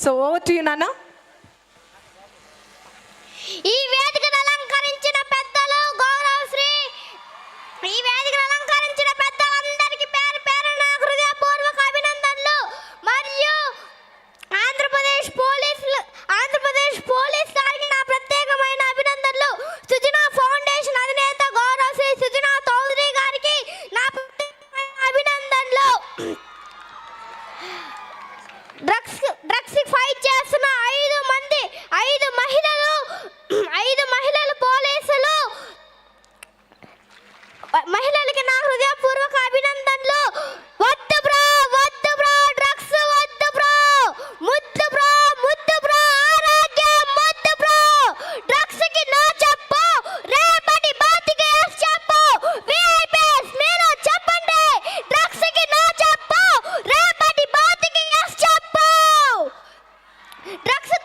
So over to you నాన్న. ఈ వేదికను అలంకరించిన పెద్దలు గౌరవశ్రీ, ఈ వేదికను అలంకరించిన పెద్దలందరికీ పేరు పేరున హృదయపూర్వక అభినందనలు. మరియు ఆంధ్రప్రదేశ్ పోలీస్ వారికి నా ప్రత్యేకమైన అభినందనలు. సుజనా ఫౌండేషన్ అధినేత గౌరవశ్రీ సుజనా చౌదరి గారికి నా ప్రత్యేకమైన అభినందనలు. డ్రగ్స్ ఫైట్ చేస్తున్న ఐదు మహిళలు పోలీసులు మహిళలకి నా హృదయపూర్వక అభినందనలు. వద్దు బ్రో డ్రగ్స్ వద్దు బ్రో, ముద్దు బ్రో ఆరోగ్యం ముద్దు బ్రో. డ్రగ్స్ కి నో చెప్పు, రేపటి బాతికి ఎస్ చెప్పు. విఐపీస్ మీరు చెప్పండి, డ్రగ్స్ కి నో చెప్పు, రేపటి బాతికి ఎస్ చెప్పు. డ్రగ్స్